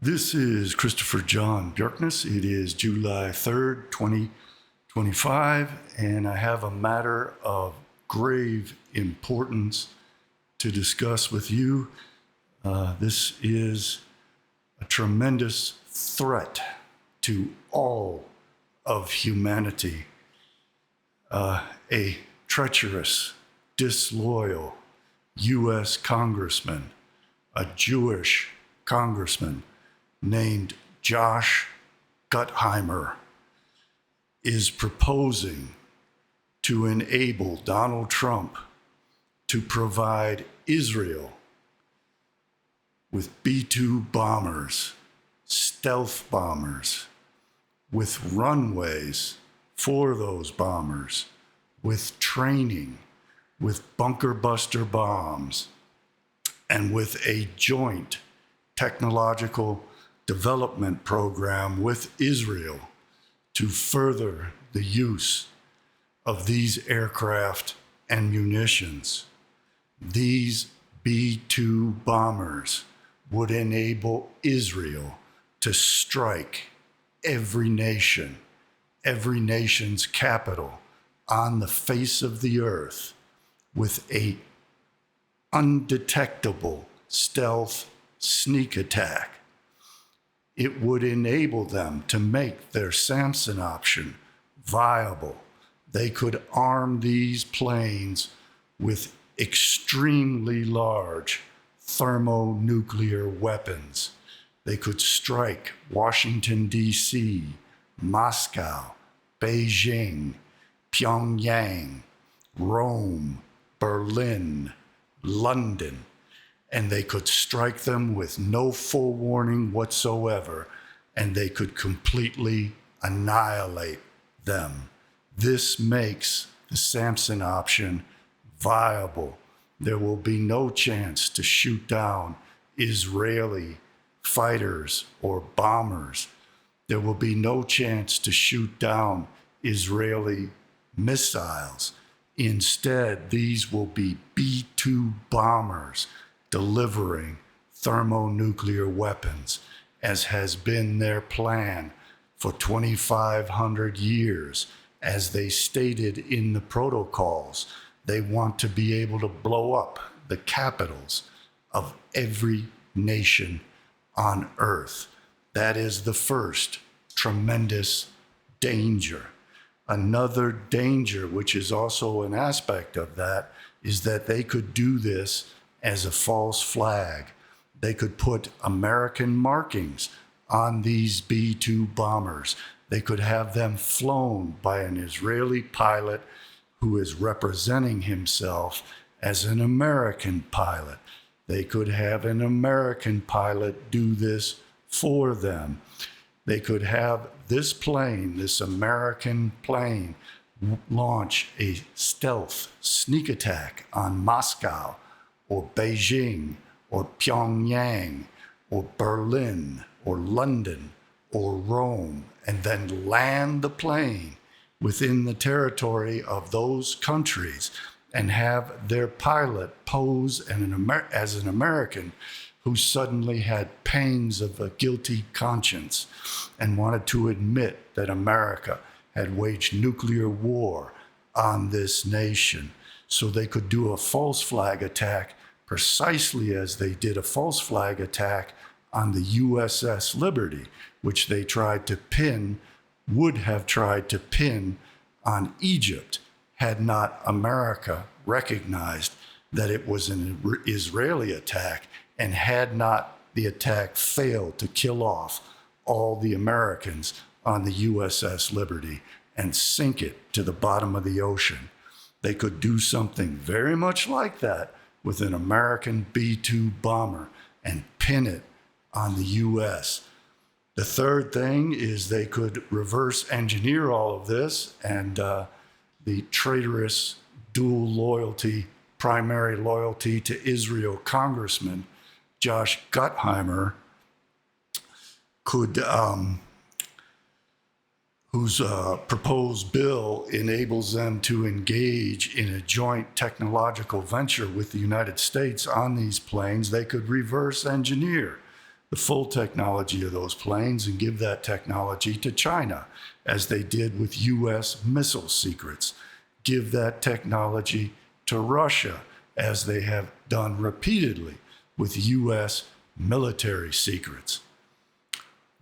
This is Christopher John Bjerknes. It is July 3rd, 2025, and I have a matter of grave importance to discuss with you. This is a tremendous threat to all of humanity. A treacherous, disloyal U.S. congressman, a Jewish congressman, named Josh Gottheimer, is proposing to enable Donald Trump to provide Israel with B-2 bombers, stealth bombers, with runways for those bombers, with training, with bunker buster bombs, and with a joint technological development program with Israel to further the use of these aircraft and munitions. These B-2 bombers would enable Israel to strike every nation's capital on the face of the earth with a undetectable stealth sneak attack. It would enable them to make their Samson option viable. They could arm these planes with extremely large thermonuclear weapons. They could strike Washington DC, Moscow, Beijing, Pyongyang, Rome, Berlin, London, and they could strike them with no full warning whatsoever, and they could completely annihilate them. This makes the Samson option viable. There will be no chance to shoot down Israeli fighters or bombers. There will be no chance to shoot down Israeli missiles. Instead, these will be B-2 bombers delivering thermonuclear weapons, as has been their plan for 2,500 years. As they stated in the protocols, they want to be able to blow up the capitals of every nation on earth. That is the first tremendous danger. Another danger, which is also an aspect of that, is that they could do this as a false flag. They could put American markings on these B-2 bombers. They could have them flown by an Israeli pilot who is representing himself as an American pilot. They could have an American pilot do this for them. They could have this plane, this American plane, launch a stealth sneak attack on Moscow or Beijing or Pyongyang or Berlin or London or Rome, and then land the plane within the territory of those countries and have their pilot pose as an American who suddenly had pangs of a guilty conscience and wanted to admit that America had waged nuclear war on this nation. So they could do a false flag attack precisely as they did a false flag attack on the USS Liberty, which they would have tried to pin on Egypt had not America recognized that it was an Israeli attack, and had not the attack failed to kill off all the Americans on the USS Liberty and sink it to the bottom of the ocean. They could do something very much like that with an American B-2 bomber and pin it on the US. The third thing is they could reverse engineer all of this, and the traitorous dual loyalty, primary loyalty to Israel congressman Josh Gottheimer could, whose proposed bill enables them to engage in a joint technological venture with the United States on these planes. They could reverse engineer the full technology of those planes and give that technology to China, as they did with U.S. missile secrets. Give that technology to Russia, as they have done repeatedly with U.S. military secrets.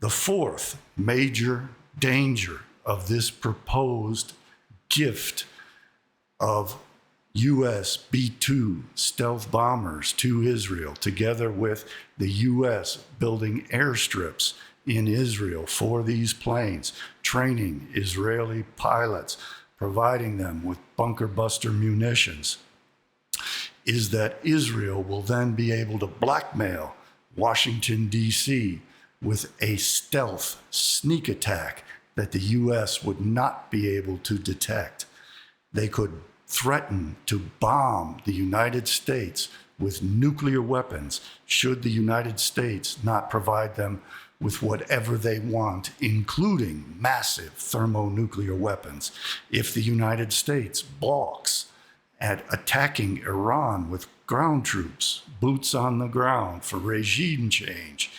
The fourth major danger of this proposed gift of U.S. B-2 stealth bombers to Israel, together with the U.S. building airstrips in Israel for these planes, training Israeli pilots, providing them with bunker buster munitions, is that Israel will then be able to blackmail Washington, D.C. with a stealth sneak attack that the U.S. would not be able to detect. They could threaten to bomb the United States with nuclear weapons should the United States not provide them with whatever they want, including massive thermonuclear weapons. If the United States balks at attacking Iran with ground troops, boots on the ground for regime change,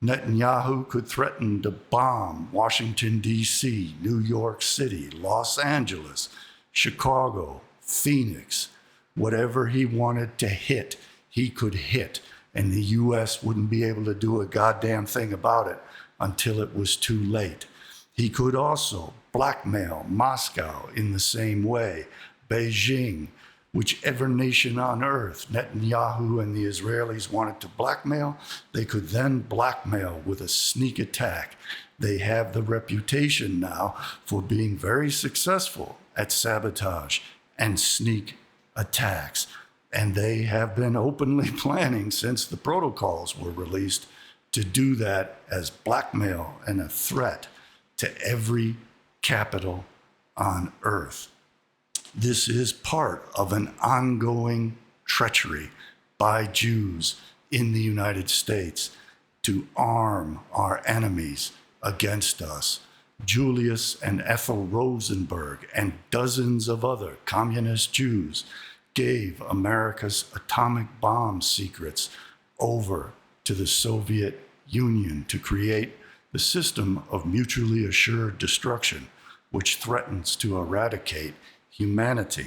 Netanyahu could threaten to bomb Washington, D.C., New York City, Los Angeles, Chicago, Phoenix. Whatever he wanted to hit, he could hit, and the U.S. wouldn't be able to do a goddamn thing about it until it was too late. He could also blackmail Moscow in the same way, Beijing, whichever nation on earth Netanyahu and the Israelis wanted to blackmail, they could then blackmail with a sneak attack. They have the reputation now for being very successful at sabotage and sneak attacks. And they have been openly planning since the protocols were released to do that as blackmail and a threat to every capital on earth. This is part of an ongoing treachery by Jews in the United States to arm our enemies against us. Julius and Ethel Rosenberg and dozens of other communist Jews gave America's atomic bomb secrets over to the Soviet Union to create the system of mutually assured destruction, which threatens to eradicate humanity.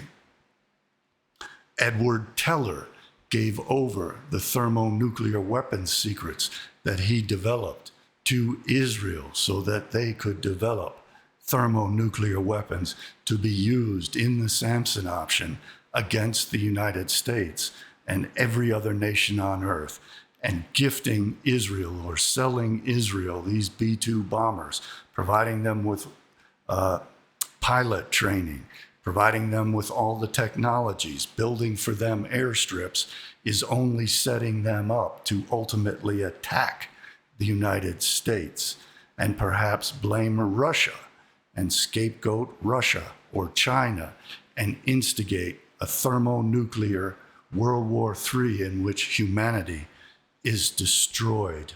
Edward Teller gave over the thermonuclear weapons secrets that he developed to Israel so that they could develop thermonuclear weapons to be used in the Samson option against the United States and every other nation on earth, and gifting Israel or selling Israel these B-2 bombers, providing them with pilot training, providing them with all the technologies, building for them airstrips, is only setting them up to ultimately attack the United States and perhaps blame Russia and scapegoat Russia or China and instigate a thermonuclear World War III in which humanity is destroyed.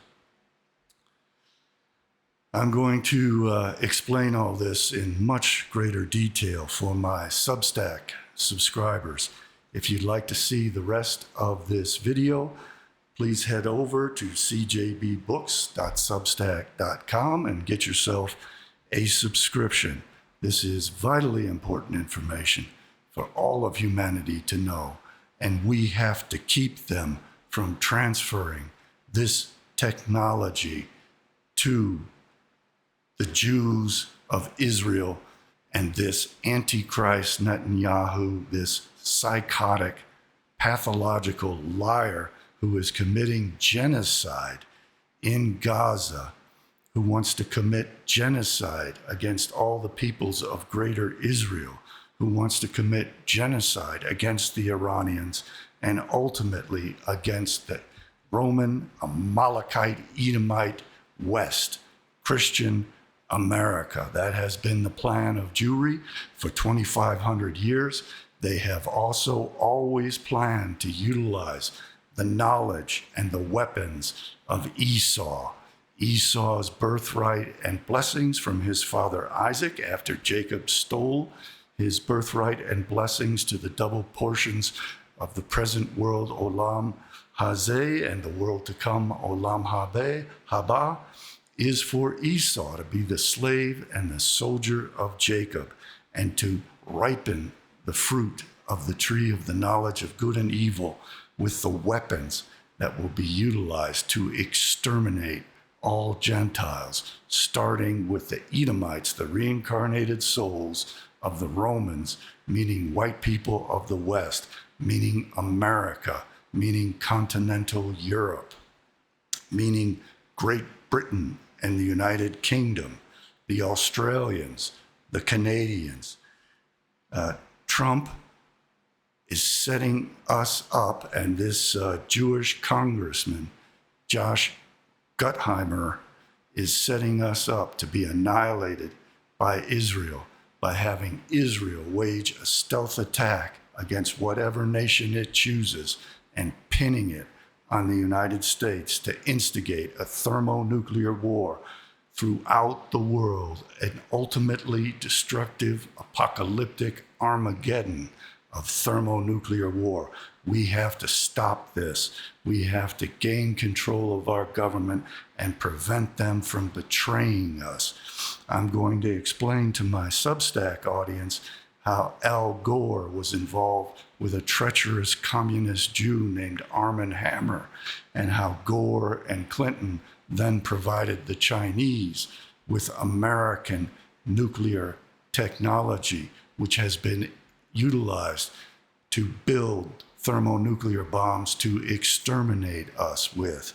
I'm going to explain all this in much greater detail for my Substack subscribers. If you'd like to see the rest of this video, please head over to CJBbooks.substack.com and get yourself a subscription. This is vitally important information for all of humanity to know, and we have to keep them from transferring this technology to the Jews of Israel and this Antichrist Netanyahu, this psychotic, pathological liar who is committing genocide in Gaza, who wants to commit genocide against all the peoples of greater Israel, who wants to commit genocide against the Iranians and ultimately against the Roman, Amalekite, Edomite West, Christian America. That has been the plan of Jewry for 2,500 years. They have also always planned to utilize the knowledge and the weapons of Esau. Esau's birthright and blessings from his father Isaac after Jacob stole his birthright and blessings to the double portions of the present world, Olam Hazeh, and the world to come, Olam Haba, is for Esau to be the slave and the soldier of Jacob, and to ripen the fruit of the tree of the knowledge of good and evil with the weapons that will be utilized to exterminate all Gentiles, starting with the Edomites, the reincarnated souls of the Romans, meaning white people of the West, meaning America, meaning continental Europe, meaning Great Britain and the United Kingdom, the Australians, the Canadians. Trump is setting us up, and this Jewish congressman, Josh Guttheimer, is setting us up to be annihilated by Israel, by having Israel wage a stealth attack against whatever nation it chooses and pinning it on the United States to instigate a thermonuclear war throughout the world, an ultimately destructive, apocalyptic Armageddon of thermonuclear war. We have to stop this. We have to gain control of our government and prevent them from betraying us. I'm going to explain to my Substack audience how Al Gore was involved with a treacherous communist Jew named Armand Hammer, and how Gore and Clinton then provided the Chinese with American nuclear technology, which has been utilized to build thermonuclear bombs to exterminate us with.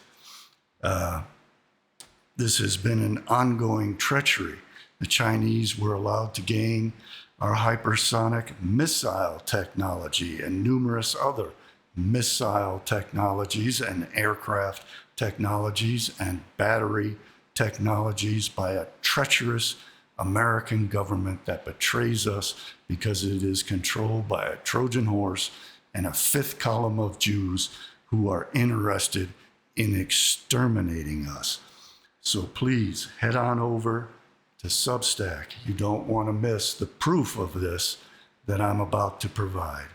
This has been an ongoing treachery. The Chinese were allowed to gain our hypersonic missile technology and numerous other missile technologies and aircraft technologies and battery technologies by a treacherous American government that betrays us because it is controlled by a Trojan horse and a fifth column of Jews who are interested in exterminating us. So please head on over to Substack. You don't want to miss the proof of this that I'm about to provide.